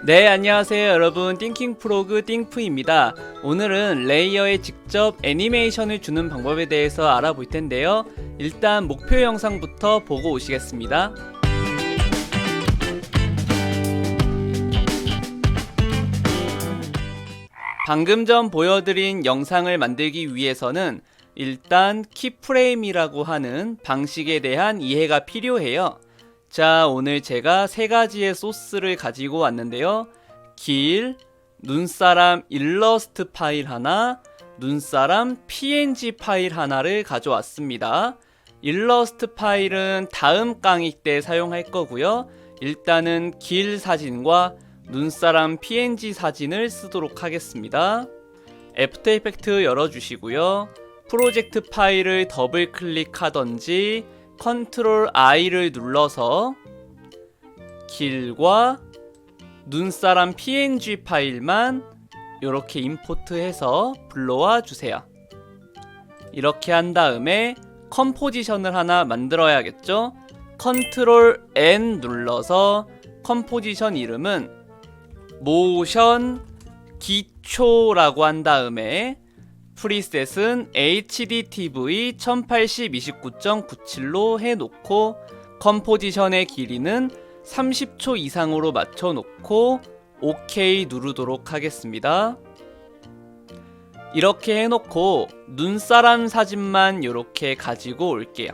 네, 안녕하세요 여러분. 띵킹프로그 띵프입니다. 오늘은 레이어에 직접 애니메이션을 주는 방법에 대해서 알아볼 텐데요. 일단 목표 영상부터 보고 오시겠습니다. 방금 전 보여드린 영상을 만들기 위해서는 일단 키프레임이라고 하는 방식에 대한 이해가 필요해요. 자, 오늘 제가 세 가지의 소스를 가지고 왔는데요. 길, 눈사람 일러스트 파일 하나, 눈사람 png 파일 하나를 가져왔습니다. 일러스트 파일은 다음 강의 때 사용할 거고요. 일단은 길 사진과 눈사람 png 사진을 쓰도록 하겠습니다. 애프터 이펙트 열어주시고요. 프로젝트 파일을 더블 클릭하던지 컨트롤 I를 눌러서 길과 눈사람 png 파일만 이렇게 임포트해서 불러와 주세요. 이렇게 한 다음에 컴포지션을 하나 만들어야겠죠? 컨트롤 N 눌러서 컴포지션 이름은 모션 기초라고 한 다음에 프리셋은 HDTV 1080-29.97로 해놓고 컴포지션의 길이는 30초 이상으로 맞춰놓고 OK 누르도록 하겠습니다. 이렇게 해놓고 눈사람 사진만 이렇게 가지고 올게요.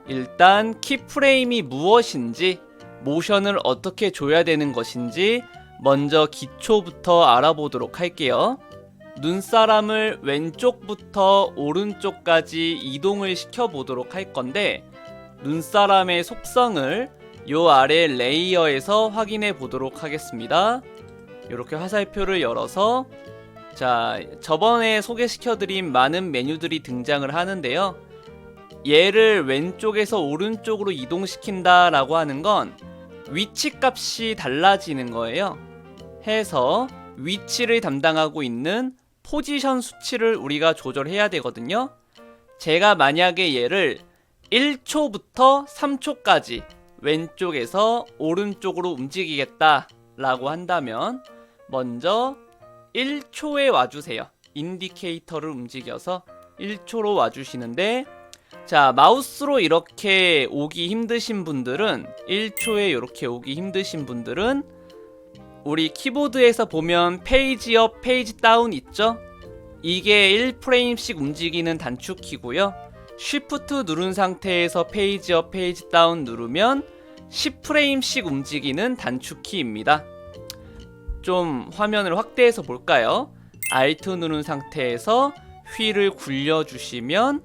일단 키프레임이 무엇인지, 모션을 어떻게 줘야 되는 것인지 먼저 기초부터 알아보도록 할게요. 눈사람을 왼쪽부터 오른쪽까지 이동을 시켜보도록 할 건데, 눈사람의 속성을 요 아래 레이어에서 확인해 보도록 하겠습니다. 이렇게 화살표를 열어서, 자, 저번에 소개시켜드린 많은 메뉴들이 등장을 하는데요. 얘를 왼쪽에서 오른쪽으로 이동시킨다 라고 하는 건 위치 값이 달라지는 거예요. 해서 위치를 담당하고 있는 포지션 수치를 우리가 조절해야 되거든요. 제가 만약에 얘를 1초부터 3초까지 왼쪽에서 오른쪽으로 움직이겠다 라고 한다면 먼저 1초에 와주세요. 인디케이터를 움직여서 1초로 와주시는데, 자, 마우스로 이렇게 오기 힘드신 분들은, 1초에 이렇게 오기 힘드신 분들은 우리 키보드에서 보면 페이지 업, 페이지 다운 있죠? 이게 1프레임씩 움직이는 단축키고요. 쉬프트 누른 상태에서 페이지 업, 페이지 다운 누르면 10프레임씩 움직이는 단축키입니다. 좀 화면을 확대해서 볼까요? Alt 누른 상태에서 휠을 굴려주시면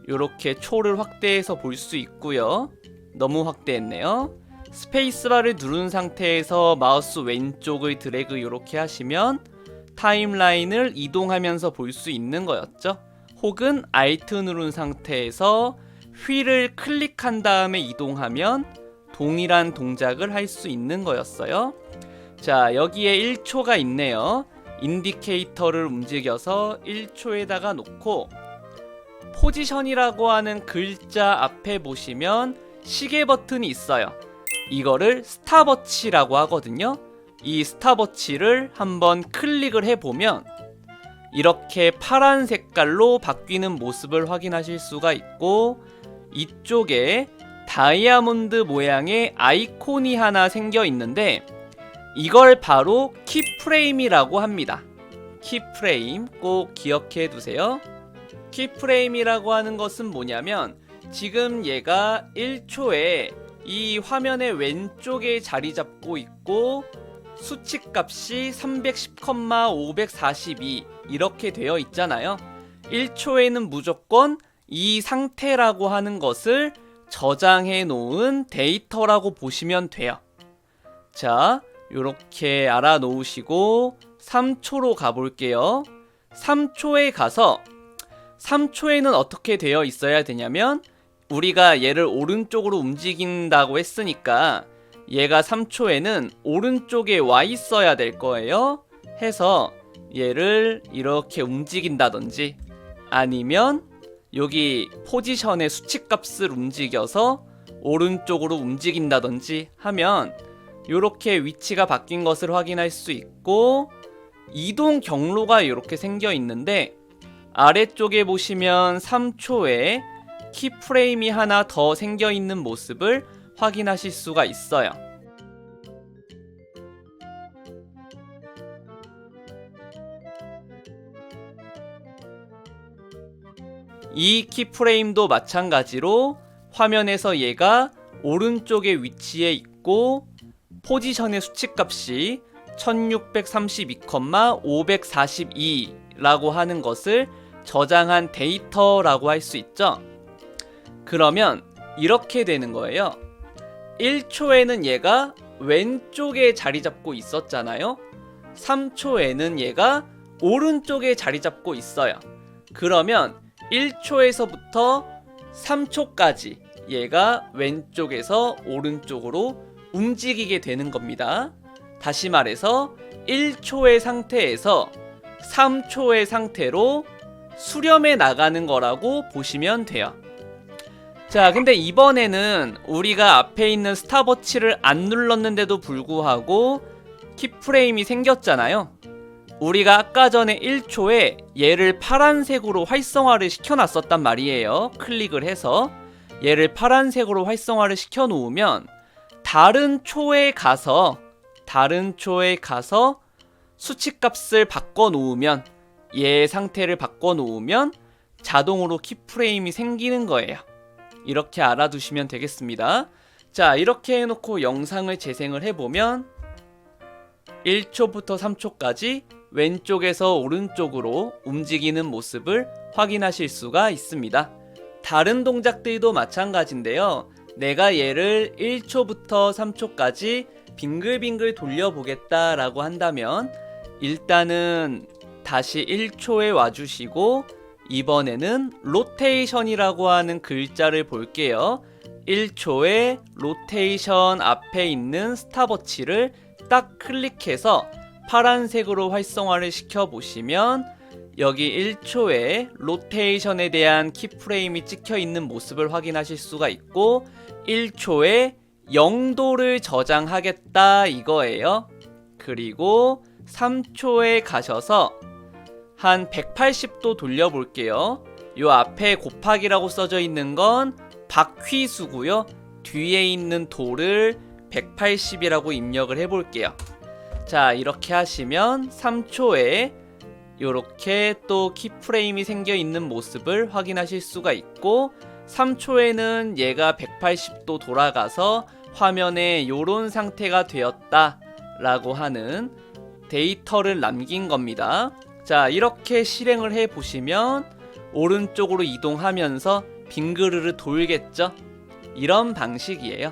이렇게 초를 확대해서 볼 수 있고요. 너무 확대했네요. 스페이스바를 누른 상태에서 마우스 왼쪽을 드래그 이렇게 하시면 타임라인을 이동하면서 볼 수 있는 거였죠. 혹은 Alt 누른 상태에서 휠을 클릭한 다음에 이동하면 동일한 동작을 할 수 있는 거였어요. 자, 여기에 1초가 있네요. 인디케이터를 움직여서 1초에다가 놓고, 포지션이라고 하는 글자 앞에 보시면 시계 버튼이 있어요. 이거를 스탑워치라고 하거든요. 이 스탑워치를 한번 클릭을 해보면 이렇게 파란 색깔로 바뀌는 모습을 확인하실 수가 있고, 이쪽에 다이아몬드 모양의 아이콘이 하나 생겨 있는데 이걸 바로 키프레임이라고 합니다. 키프레임 꼭 기억해 두세요. 키프레임이라고 하는 것은 뭐냐면, 지금 얘가 1초에 이 화면의 왼쪽에 자리 잡고 있고 수치값이 310,542 이렇게 되어 있잖아요. 1초에는 무조건 이 상태라고 하는 것을 저장해 놓은 데이터라고 보시면 돼요. 자, 요렇게 알아 놓으시고 3초로 가볼게요. 3초에 가서, 3초에는 어떻게 되어 있어야 되냐면, 우리가 얘를 오른쪽으로 움직인다고 했으니까 얘가 3초에는 오른쪽에 와 있어야 될 거예요. 해서 얘를 이렇게 움직인다든지, 아니면 여기 포지션의 수치값을 움직여서 오른쪽으로 움직인다든지 하면 요렇게 위치가 바뀐 것을 확인할 수 있고, 이동 경로가 이렇게 생겨 있는데 아래쪽에 보시면 3초에 키프레임이 하나 더 생겨 있는 모습을 확인하실 수가 있어요. 이 키프레임도 마찬가지로 화면에서 얘가 오른쪽에 위치해 있고 포지션의 수치값이 1632,542라고 하는 것을 저장한 데이터라고 할 수 있죠. 그러면 이렇게 되는 거예요. 1초에는 얘가 왼쪽에 자리 잡고 있었잖아요. 3초에는 얘가 오른쪽에 자리 잡고 있어요. 그러면 1초에서부터 3초까지 얘가 왼쪽에서 오른쪽으로 움직이게 되는 겁니다. 다시 말해서 1초의 상태에서 3초의 상태로 수렴해 나가는 거라고 보시면 돼요. 자, 근데 이번에는 우리가 앞에 있는 스탑워치를 안 눌렀는데도 불구하고 키프레임이 생겼잖아요. 우리가 아까 전에 1초에 얘를 파란색으로 활성화를 시켜놨었단 말이에요. 클릭을 해서 얘를 파란색으로 활성화를 시켜 놓으면 다른 초에 가서 수치값을 바꿔 놓으면, 얘 상태를 바꿔 놓으면 자동으로 키프레임이 생기는 거예요. 이렇게 알아두시면 되겠습니다. 자, 이렇게 해놓고 영상을 재생을 해보면 1초부터 3초까지 왼쪽에서 오른쪽으로 움직이는 모습을 확인하실 수가 있습니다. 다른 동작들도 마찬가지인데요. 내가 얘를 1초부터 3초까지 빙글빙글 돌려보겠다라고 한다면 일단은 다시 1초에 와주시고 이번에는 로테이션이라고 하는 글자를 볼게요. 1초에 로테이션 앞에 있는 스탑워치를 딱 클릭해서 파란색으로 활성화를 시켜보시면 여기 1초에 로테이션에 대한 키프레임이 찍혀 있는 모습을 확인하실 수가 있고 1초에 0도를 저장하겠다 이거예요. 그리고 3초에 가셔서 한 180도 돌려볼게요. 요 앞에 곱하기라고 써져 있는 건 바퀴수고요. 뒤에 있는 도를 180이라고 입력을 해볼게요. 자, 이렇게 하시면 3초에 요렇게 또 키프레임이 생겨 있는 모습을 확인하실 수가 있고 3초에는 얘가 180도 돌아가서 화면에 요런 상태가 되었다 라고 하는 데이터를 남긴 겁니다. 자, 이렇게 실행을 해 보시면 오른쪽으로 이동하면서 빙그르르 돌겠죠? 이런 방식이에요.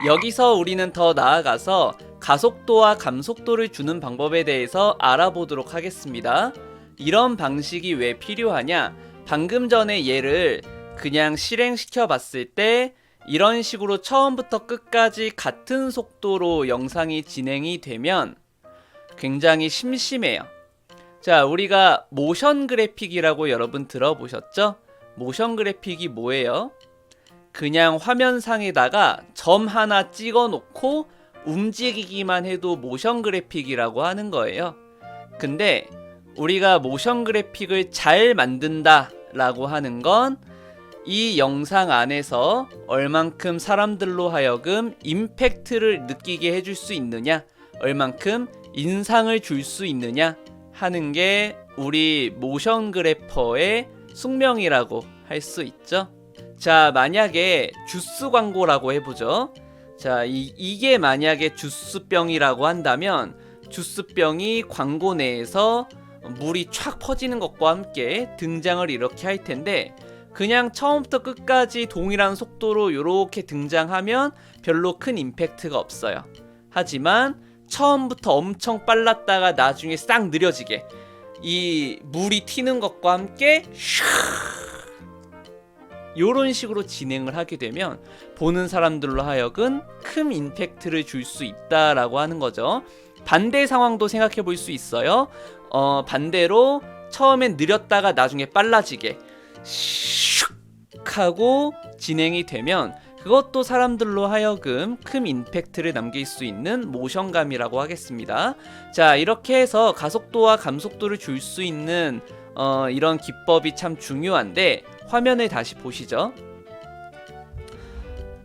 여기서 우리는 더 나아가서 가속도와 감속도를 주는 방법에 대해서 알아보도록 하겠습니다. 이런 방식이 왜 필요하냐? 방금 전에 얘를 그냥 실행시켜 봤을 때 이런 식으로 처음부터 끝까지 같은 속도로 영상이 진행이 되면 굉장히 심심해요. 자, 우리가 모션 그래픽이라고 여러분 들어보셨죠? 모션 그래픽이 뭐예요? 그냥 화면상에다가 점 하나 찍어 놓고 움직이기만 해도 모션 그래픽이라고 하는 거예요. 근데 우리가 모션 그래픽을 잘 만든다 라고 하는 건 이 영상 안에서 얼만큼 사람들로 하여금 임팩트를 느끼게 해줄 수 있느냐, 얼만큼 인상을 줄 수 있느냐 하는 게 우리 모션 그래퍼의 숙명이라고 할 수 있죠. 자, 만약에 주스 광고라고 해보죠. 자, 이게 만약에 주스병이라고 한다면 주스병이 광고 내에서 물이 촥 퍼지는 것과 함께 등장을 이렇게 할 텐데 그냥 처음부터 끝까지 동일한 속도로 이렇게 등장하면 별로 큰 임팩트가 없어요. 하지만 처음부터 엄청 빨랐다가 나중에 싹 느려지게 이 물이 튀는 것과 함께 이런 식으로 진행을 하게 되면 보는 사람들로 하여금 큰 임팩트를 줄 수 있다라고 하는 거죠. 반대 상황도 생각해 볼 수 있어요. 반대로 처음엔 느렸다가 나중에 빨라지게 슉 클릭하고 진행이 되면 그것도 사람들로 하여금 큰 임팩트를 남길 수 있는 모션감이라고 하겠습니다. 자, 이렇게 해서 가속도와 감속도를 줄 수 있는 이런 기법이 참 중요한데, 화면을 다시 보시죠.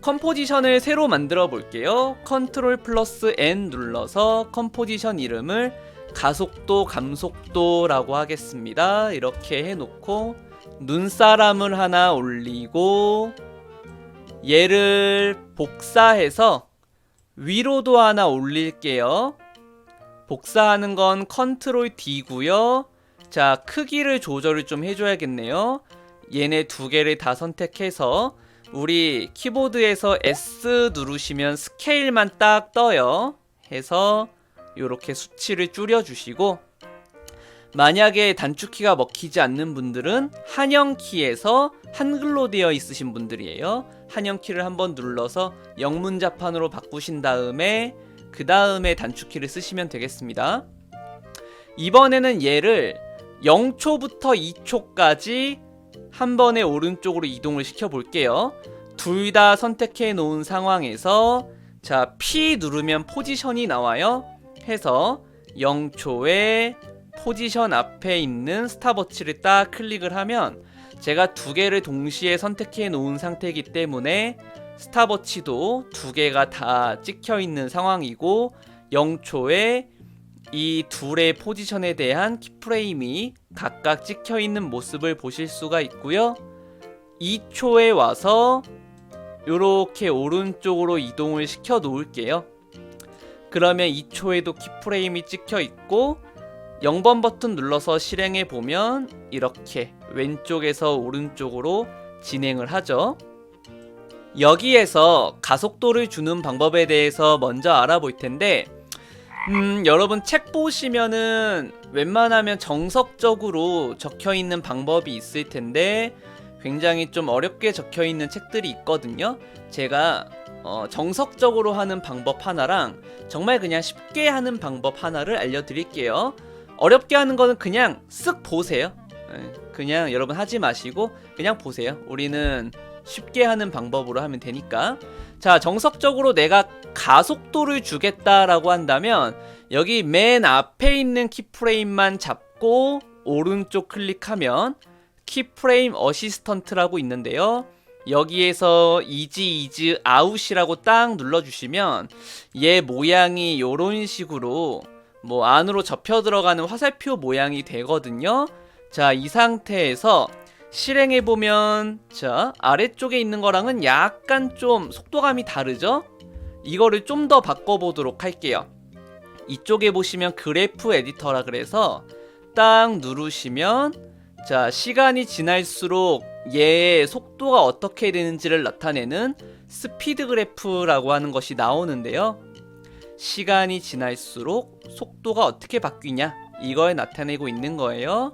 컴포지션을 새로 만들어 볼게요. 컨트롤 플러스 N 눌러서 컴포지션 이름을 가속도 감속도라고 하겠습니다. 이렇게 해놓고 눈사람을 하나 올리고 얘를 복사해서 위로도 하나 올릴게요. 복사하는 건 컨트롤 D고요. 자, 크기를 조절을 좀 해줘야겠네요. 얘네 두 개를 다 선택해서 우리 키보드에서 S 누르시면 스케일만 딱 떠요. 해서 이렇게 수치를 줄여주시고, 만약에 단축키가 먹히지 않는 분들은 한영키에서 한글로 되어 있으신 분들이에요. 한영키를 한번 눌러서 영문자판으로 바꾸신 다음에 그 다음에 단축키를 쓰시면 되겠습니다. 이번에는 얘를 0초부터 2초까지 한 번에 오른쪽으로 이동을 시켜 볼게요. 둘 다 선택해 놓은 상황에서 자, P 누르면 포지션이 나와요. 해서 0초에 포지션 앞에 있는 스탑워치를 딱 클릭을 하면 제가 두 개를 동시에 선택해 놓은 상태이기 때문에 스탑워치도 두 개가 다 찍혀 있는 상황이고, 0초에 이 둘의 포지션에 대한 키프레임이 각각 찍혀 있는 모습을 보실 수가 있고요. 2초에 와서 이렇게 오른쪽으로 이동을 시켜 놓을게요. 그러면 2초에도 키프레임이 찍혀 있고, 0번 버튼 눌러서 실행해 보면 이렇게 왼쪽에서 오른쪽으로 진행을 하죠. 여기에서 가속도를 주는 방법에 대해서 먼저 알아볼 텐데, 여러분 책 보시면은 웬만하면 정석적으로 적혀 있는 방법이 있을 텐데 굉장히 좀 어렵게 적혀 있는 책들이 있거든요. 제가 정석적으로 하는 방법 하나랑 정말 그냥 쉽게 하는 방법 하나를 알려드릴게요. 어렵게 하는 거는 그냥 쓱 보세요. 그냥 여러분 하지 마시고 그냥 보세요. 우리는 쉽게 하는 방법으로 하면 되니까. 자, 정석적으로 내가 가속도를 주겠다라고 한다면 여기 맨 앞에 있는 키프레임만 잡고 오른쪽 클릭하면 키프레임 어시스턴트라고 있는데요. 여기에서 이즈 아웃이라고 딱 눌러주시면 얘 모양이 요런 식으로 뭐 안으로 접혀 들어가는 화살표 모양이 되거든요. 자, 이 상태에서 실행해보면 자, 아래쪽에 있는 거랑은 약간 좀 속도감이 다르죠? 이거를 좀 더 바꿔보도록 할게요. 이쪽에 보시면 그래프 에디터라 그래서 딱 누르시면 자, 시간이 지날수록 얘의 속도가 어떻게 되는지를 나타내는 스피드 그래프라고 하는 것이 나오는데요. 시간이 지날수록 속도가 어떻게 바뀌냐, 이걸 나타내고 있는 거예요.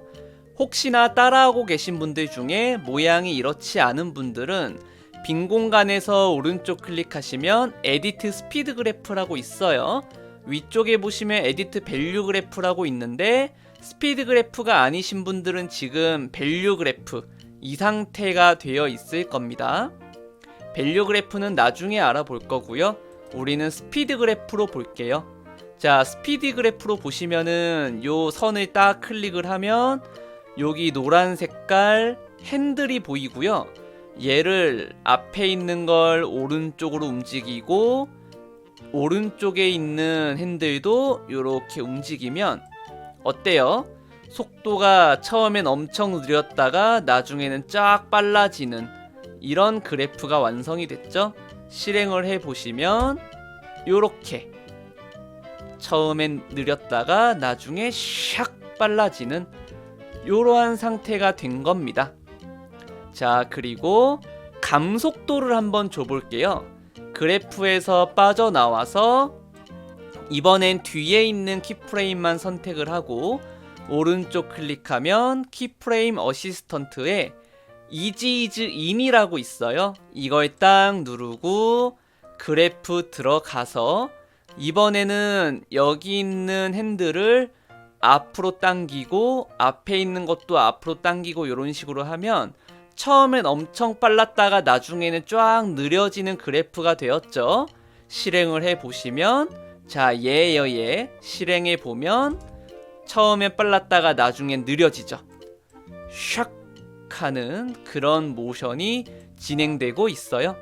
혹시나 따라하고 계신 분들 중에 모양이 이렇지 않은 분들은 빈 공간에서 오른쪽 클릭하시면 에디트 스피드 그래프라고 있어요. 위쪽에 보시면 에디트 밸류 그래프라고 있는데 스피드 그래프가 아니신 분들은 지금 밸류 그래프 이 상태가 되어 있을 겁니다. 밸류 그래프는 나중에 알아볼 거고요. 우리는 스피드 그래프로 볼게요. 자, 스피드 그래프로 보시면은 요 선을 딱 클릭을 하면 여기 노란 색깔 핸들이 보이고요. 얘를 앞에 있는 걸 오른쪽으로 움직이고 오른쪽에 있는 핸들도 이렇게 움직이면 어때요? 속도가 처음엔 엄청 느렸다가 나중에는 쫙 빨라지는 이런 그래프가 완성이 됐죠? 실행을 해보시면 요렇게 처음엔 느렸다가 나중에 샥 빨라지는 요러한 상태가 된 겁니다. 자, 그리고 감속도를 한번 줘볼게요. 그래프에서 빠져나와서 이번엔 뒤에 있는 키프레임만 선택을 하고 오른쪽 클릭하면 키프레임 어시스턴트에 이즈 인이라고 있어요. 이걸 딱 누르고 그래프 들어가서 이번에는 여기 있는 핸들을 앞으로 당기고 앞에 있는 것도 앞으로 당기고 이런 식으로 하면 처음엔 엄청 빨랐다가 나중에는 쫙 느려지는 그래프가 되었죠. 실행을 해보시면, 자, 얘예요, 얘. 실행해보면 처음엔 빨랐다가 나중엔 느려지죠. 샥 하는 그런 모션이 진행되고 있어요.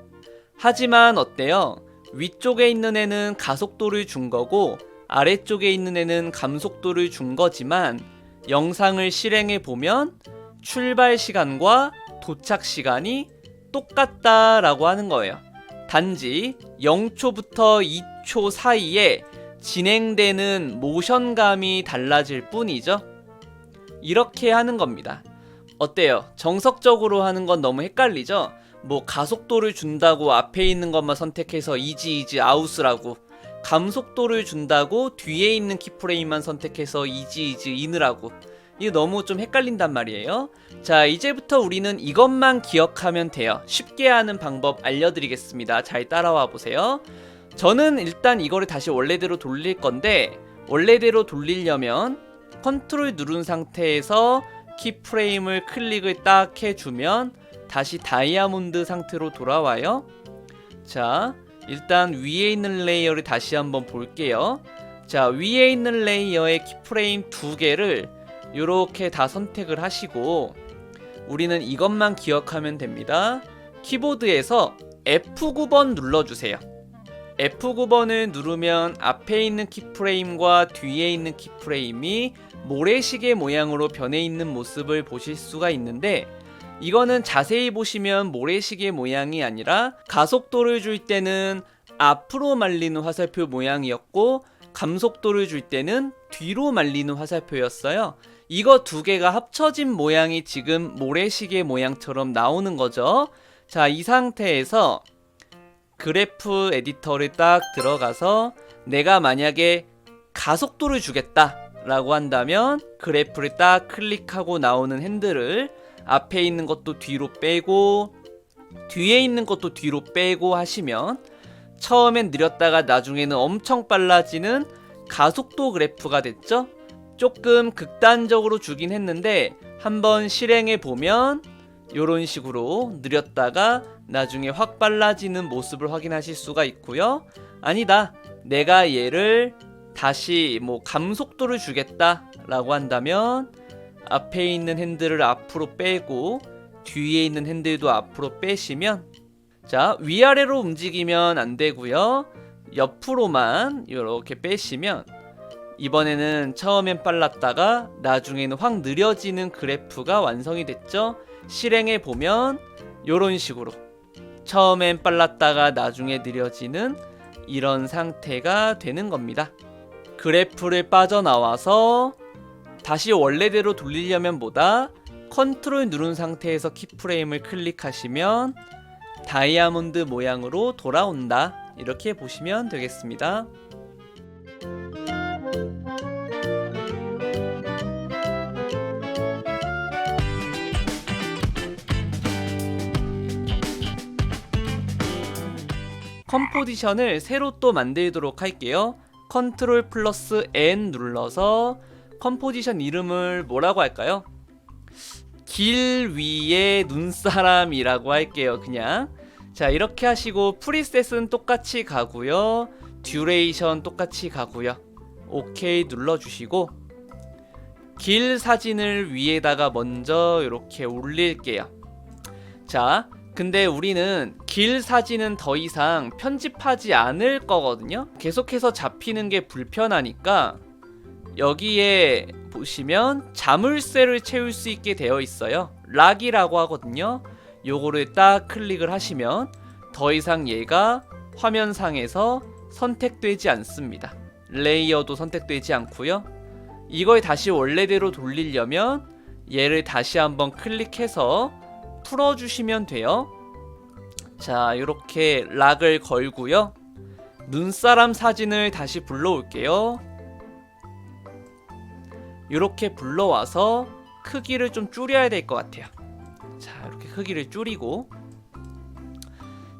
하지만 어때요? 위쪽에 있는 애는 가속도를 준 거고 아래쪽에 있는 애는 감속도를 준 거지만 영상을 실행해 보면 출발 시간과 도착 시간이 똑같다라고 하는 거예요. 단지 0초부터 2초 사이에 진행되는 모션감이 달라질 뿐이죠. 이렇게 하는 겁니다. 어때요? 정석적으로 하는 건 너무 헷갈리죠? 뭐 가속도를 준다고 앞에 있는 것만 선택해서 이지 아웃이라고, 감속도를 준다고 뒤에 있는 키프레임만 선택해서 이지 인으라고, 이거 너무 좀 헷갈린단 말이에요. 자, 이제부터 우리는 이것만 기억하면 돼요. 쉽게 하는 방법 알려드리겠습니다. 잘 따라와 보세요. 저는 일단 이거를 다시 원래대로 돌릴 건데, 원래대로 돌리려면 컨트롤 누른 상태에서 키프레임을 클릭을 딱 해주면 다시 다이아몬드 상태로 돌아와요. 자, 일단 위에 있는 레이어를 다시 한번 볼게요. 자, 위에 있는 레이어의 키프레임 2개를 이렇게 다 선택을 하시고 우리는 이것만 기억하면 됩니다. 키보드에서 F9번 눌러주세요. F9번을 누르면 앞에 있는 키프레임과 뒤에 있는 키프레임이 모래시계 모양으로 변해 있는 모습을 보실 수가 있는데, 이거는 자세히 보시면 모래시계 모양이 아니라 가속도를 줄 때는 앞으로 말리는 화살표 모양이었고 감속도를 줄 때는 뒤로 말리는 화살표였어요. 이거 두 개가 합쳐진 모양이 지금 모래시계 모양처럼 나오는 거죠. 자, 이 상태에서 그래프 에디터를 딱 들어가서 내가 만약에 가속도를 주겠다 라고 한다면 그래프를 딱 클릭하고 나오는 핸들을 앞에 있는 것도 뒤로 빼고 뒤에 있는 것도 뒤로 빼고 하시면 처음엔 느렸다가 나중에는 엄청 빨라지는 가속도 그래프가 됐죠. 조금 극단적으로 주긴 했는데 한번 실행해 보면 이런 식으로 느렸다가 나중에 확 빨라지는 모습을 확인하실 수가 있고요. 아니다, 내가 얘를 다시 뭐 감속도를 주겠다 라고 한다면 앞에 있는 핸들을 앞으로 빼고 뒤에 있는 핸들도 앞으로 빼시면, 자, 위아래로 움직이면 안 되고요. 옆으로만 이렇게 빼시면 이번에는 처음엔 빨랐다가 나중에는 확 느려지는 그래프가 완성이 됐죠. 실행해 보면 이런 식으로 처음엔 빨랐다가 나중에 느려지는 이런 상태가 되는 겁니다. 그래프를 빠져나와서 다시 원래대로 돌리려면 뭐다? 컨트롤 누른 상태에서 키프레임을 클릭하시면 다이아몬드 모양으로 돌아온다. 이렇게 보시면 되겠습니다. 컴포지션을 새로 또 만들도록 할게요. 컨트롤 플러스 N 눌러서 컴포지션 이름을 뭐라고 할까요? 길 위에 눈사람이라고 할게요. 그냥. 자, 이렇게 하시고 프리셋은 똑같이 가고요. 듀레이션 똑같이 가고요. 오케이 눌러주시고 길 사진을 위에다가 먼저 이렇게 올릴게요. 자, 근데 우리는 길 사진은 더 이상 편집하지 않을 거거든요. 계속해서 잡히는 게 불편하니까 여기에 보시면 자물쇠를 채울 수 있게 되어 있어요. 락이라고 하거든요. 요거를 딱 클릭을 하시면 더 이상 얘가 화면상에서 선택되지 않습니다. 레이어도 선택되지 않고요. 이걸 다시 원래대로 돌리려면 얘를 다시 한번 클릭해서 풀어주시면 돼요. 자, 이렇게 락을 걸고요. 눈사람 사진을 다시 불러올게요. 이렇게 불러와서 크기를 좀 줄여야 될 것 같아요. 자, 이렇게 크기를 줄이고,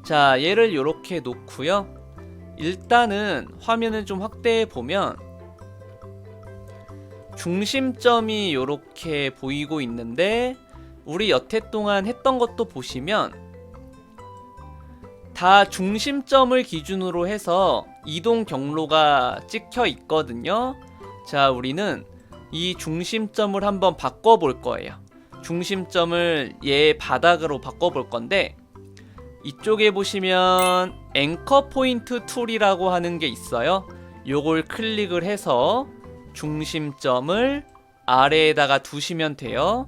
자, 얘를 이렇게 놓고요. 일단은 화면을 좀 확대해 보면 중심점이 이렇게 보이고 있는데 우리 여태 동안 했던 것도 보시면 다 중심점을 기준으로 해서 이동 경로가 찍혀 있거든요. 자, 우리는 이 중심점을 한번 바꿔볼 거예요. 중심점을 얘 바닥으로 바꿔볼 건데, 이쪽에 보시면 앵커 포인트 툴이라고 하는 게 있어요. 요걸 클릭을 해서 중심점을 아래에다가 두시면 돼요.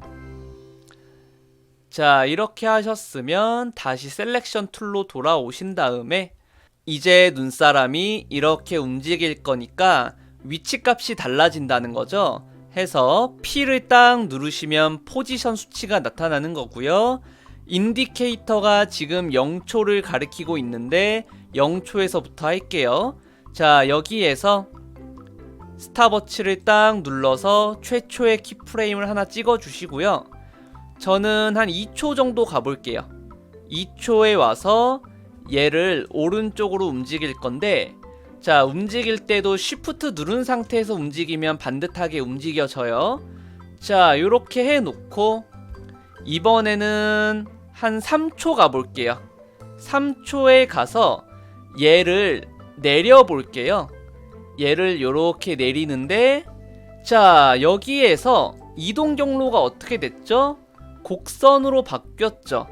자, 이렇게 하셨으면 다시 셀렉션 툴로 돌아오신 다음에 이제 눈사람이 이렇게 움직일 거니까 위치값이 달라진다는 거죠. 해서 P를 딱 누르시면 포지션 수치가 나타나는 거고요. 인디케이터가 지금 0초를 가리키고 있는데 0초에서부터 할게요. 자, 여기에서 스탑워치를 딱 눌러서 최초의 키프레임을 하나 찍어 주시고요. 저는 한 2초 정도 가볼게요. 2초에 와서 얘를 오른쪽으로 움직일 건데, 자, 움직일 때도 Shift 누른 상태에서 움직이면 반듯하게 움직여져요. 자, 요렇게 해놓고 이번에는 한 3초 가볼게요. 3초에 가서 얘를 내려볼게요. 얘를 요렇게 내리는데, 자, 여기에서 이동 경로가 어떻게 됐죠? 곡선으로 바뀌었죠.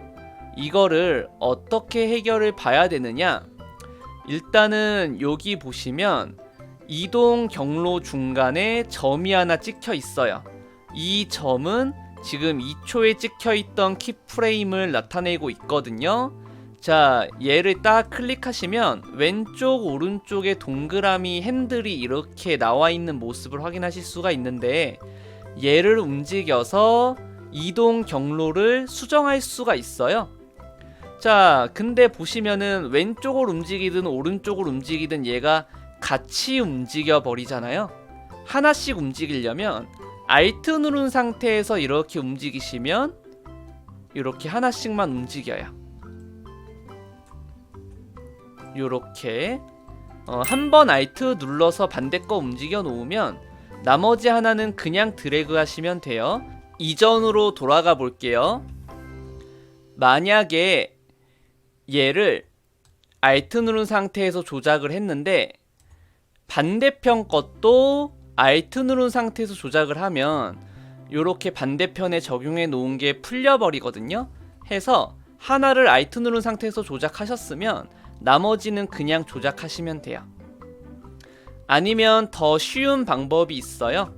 이거를 어떻게 해결을 봐야 되느냐? 일단은 여기 보시면 이동 경로 중간에 점이 하나 찍혀 있어요. 이 점은 지금 2초에 찍혀 있던 키프레임을 나타내고 있거든요. 자, 얘를 딱 클릭하시면 왼쪽 오른쪽에 동그라미 핸들이 이렇게 나와 있는 모습을 확인하실 수가 있는데, 얘를 움직여서 이동 경로를 수정할 수가 있어요. 자, 근데 보시면은 왼쪽을 움직이든 오른쪽을 움직이든 얘가 같이 움직여 버리잖아요. 하나씩 움직이려면 Alt 누른 상태에서 이렇게 움직이시면 이렇게 하나씩만 움직여요. 요렇게 한번 Alt 눌러서 반대 거 움직여 놓으면 나머지 하나는 그냥 드래그 하시면 돼요. 이전으로 돌아가 볼게요. 만약에 얘를 Alt 누른 상태에서 조작을 했는데 반대편 것도 Alt 누른 상태에서 조작을 하면 요렇게 반대편에 적용해 놓은 게 풀려 버리거든요. 해서 하나를 Alt 누른 상태에서 조작하셨으면 나머지는 그냥 조작하시면 돼요. 아니면 더 쉬운 방법이 있어요.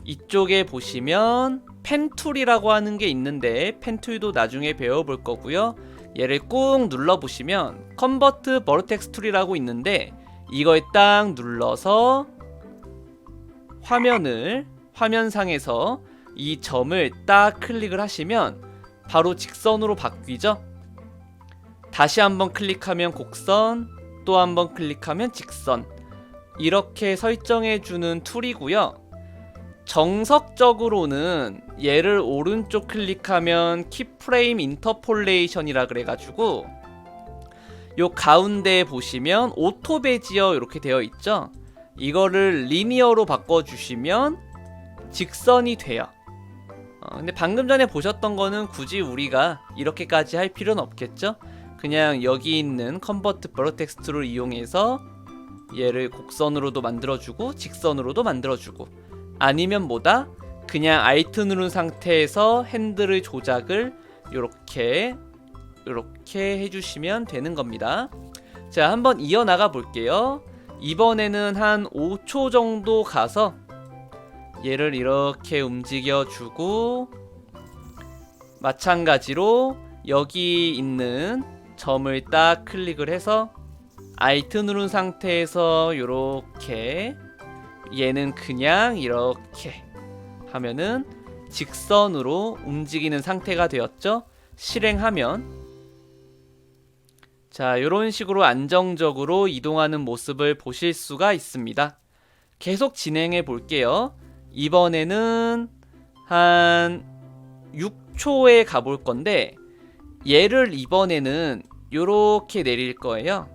이쪽에 보시면 펜툴이라고 하는 게 있는데, 펜툴도 나중에 배워볼 거고요. 얘를 꾹 눌러보시면 컨버트 버텍스 툴이라고 있는데, 이걸 딱 눌러서 화면상에서 이 점을 딱 클릭을 하시면 바로 직선으로 바뀌죠. 다시 한번 클릭하면 곡선, 또 한번 클릭하면 직선, 이렇게 설정해주는 툴이고요. 정석적으로는 얘를 오른쪽 클릭하면 키프레임 인터폴레이션이라 그래가지고 요 가운데 보시면 오토 베지어 이렇게 되어 있죠. 이거를 리니어로 바꿔주시면 직선이 돼요. 근데 방금 전에 보셨던 거는 굳이 우리가 이렇게까지 할 필요는 없겠죠. 그냥 여기 있는 컨버트 버텍스 툴을 이용해서 얘를 곡선으로도 만들어주고 직선으로도 만들어주고, 아니면 뭐다? 그냥 Alt 누른 상태에서 핸들을 조작을 요렇게 해주시면 되는 겁니다. 자, 한번 이어나가 볼게요. 이번에는 한 5초 정도 가서 얘를 이렇게 움직여주고, 마찬가지로 여기 있는 점을 딱 클릭을 해서 Alt 누른 상태에서 요렇게, 얘는 그냥 이렇게 하면은 직선으로 움직이는 상태가 되었죠. 실행하면, 자, 요런 식으로 안정적으로 이동하는 모습을 보실 수가 있습니다. 계속 진행해 볼게요. 이번에는 한 6초에 가볼 건데, 얘를 이번에는 요렇게 내릴 거예요.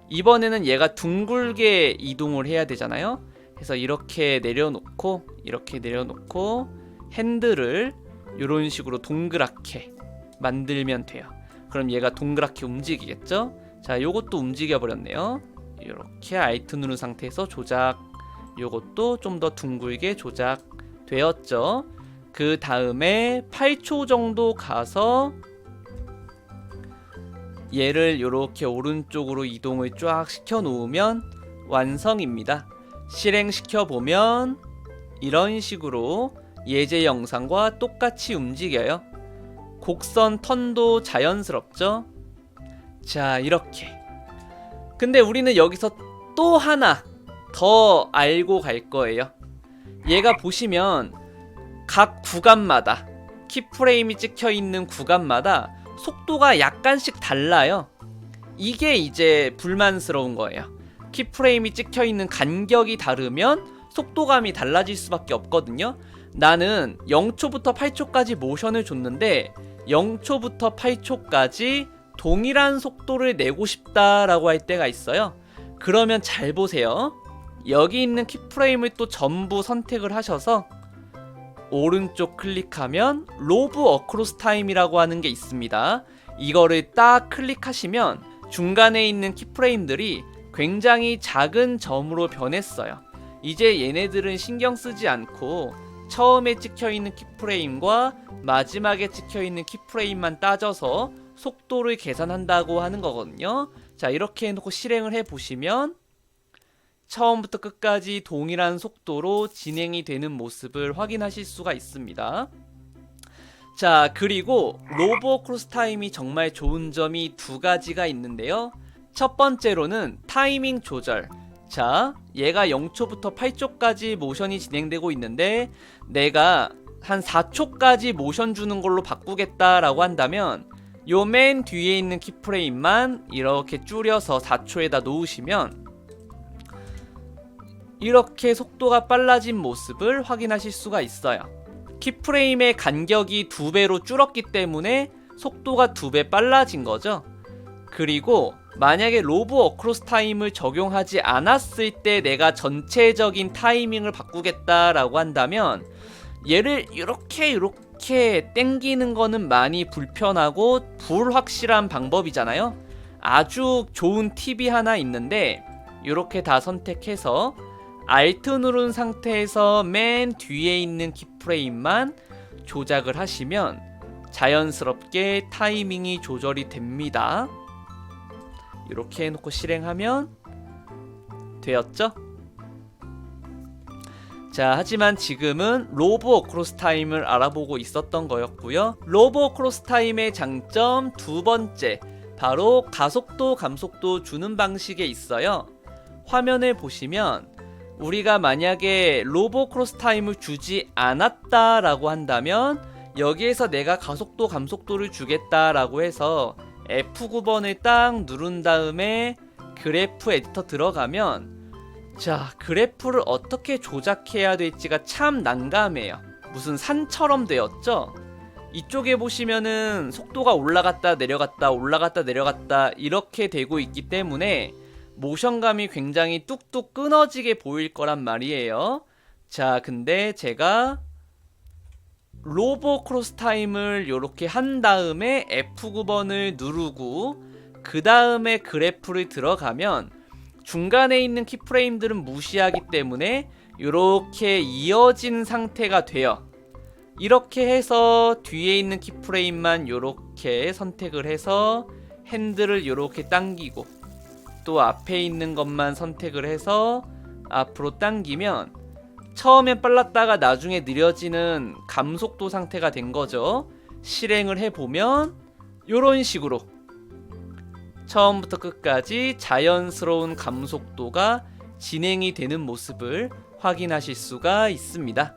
이번에는 얘가 둥글게 이동을 해야 되잖아요. 그래서 이렇게 내려놓고 핸들을 이런 식으로 동그랗게 만들면 돼요. 그럼 얘가 동그랗게 움직이겠죠? 자, 요것도 움직여 버렸네요. 이렇게 Alt 누른 상태에서 조작. 요것도 좀 더 둥글게 조작 되었죠. 그 다음에 8초 정도 가서 얘를 이렇게 오른쪽으로 이동을 쫙 시켜 놓으면 완성입니다. 실행시켜 보면 이런 식으로 예제 영상과 똑같이 움직여요. 곡선 턴도 자연스럽죠? 자, 이렇게. 근데 우리는 여기서 또 하나 더 알고 갈 거예요. 얘가 보시면 각 구간마다 키프레임이 찍혀 있는 구간마다 속도가 약간씩 달라요. 이게 이제 불만스러운 거예요. 키프레임이 찍혀 있는 간격이 다르면 속도감이 달라질 수밖에 없거든요. 나는 0초부터 8초까지 모션을 줬는데 0초부터 8초까지 동일한 속도를 내고 싶다라고 할 때가 있어요. 그러면 잘 보세요. 여기 있는 키프레임을 또 전부 선택을 하셔서 오른쪽 클릭하면 로브 어크로스 타임이라고 하는 게 있습니다. 이거를 딱 클릭하시면 중간에 있는 키프레임들이 굉장히 작은 점으로 변했어요. 이제 얘네들은 신경 쓰지 않고 처음에 찍혀있는 키프레임과 마지막에 찍혀있는 키프레임만 따져서 속도를 계산한다고 하는 거거든요. 자, 이렇게 해놓고 실행을 해보시면 처음부터 끝까지 동일한 속도로 진행이 되는 모습을 확인하실 수가 있습니다. 자, 그리고 로브 크로스 타임이 정말 좋은 점이 두 가지가 있는데요. 첫 번째로는 타이밍 조절. 자, 얘가 0초부터 8초까지 모션이 진행되고 있는데 내가 한 4초까지 모션 주는 걸로 바꾸겠다라고 한다면 요 맨 뒤에 있는 키프레임만 이렇게 줄여서 4초에다 놓으시면 이렇게 속도가 빨라진 모습을 확인하실 수가 있어요. 키프레임의 간격이 2배로 줄었기 때문에 속도가 2배 빨라진 거죠. 그리고 만약에 로브 어크로스 타임을 적용하지 않았을 때 내가 전체적인 타이밍을 바꾸겠다라고 한다면 얘를 이렇게 땡기는 거는 많이 불편하고 불확실한 방법이잖아요. 아주 좋은 팁이 하나 있는데 이렇게 다 선택해서 Alt 누른 상태에서 맨 뒤에 있는 키프레임만 조작을 하시면 자연스럽게 타이밍이 조절이 됩니다. 이렇게 해놓고 실행하면 되었죠? 자, 하지만 지금은 로브 어크로스 타임을 알아보고 있었던 거였고요. 로브 어크로스 타임의 장점 두 번째, 바로 가속도, 감속도 주는 방식에 있어요. 화면을 보시면 우리가 만약에 로브 어크로스 타임을 주지 않았다라고 한다면 여기에서 내가 가속도, 감속도를 주겠다라고 해서 F9번을 딱 누른 다음에 그래프 에디터 들어가면 자, 그래프를 어떻게 조작해야 될지가 참 난감해요. 무슨 산처럼 되었죠? 이쪽에 보시면은 속도가 올라갔다 내려갔다 올라갔다 내려갔다 이렇게 되고 있기 때문에 모션감이 굉장히 뚝뚝 끊어지게 보일 거란 말이에요. 자, 근데 제가 로브 크로스 타임을 이렇게 한 다음에 F9번을 누르고 그 다음에 그래프를 들어가면 중간에 있는 키프레임들은 무시하기 때문에 이렇게 이어진 상태가 돼요. 이렇게 해서 뒤에 있는 키프레임만 이렇게 선택을 해서 핸들을 이렇게 당기고 또 앞에 있는 것만 선택을 해서 앞으로 당기면 처음엔 빨랐다가 나중에 느려지는 감속도 상태가 된 거죠. 실행을 해보면 이런 식으로 처음부터 끝까지 자연스러운 감속도가 진행이 되는 모습을 확인하실 수가 있습니다.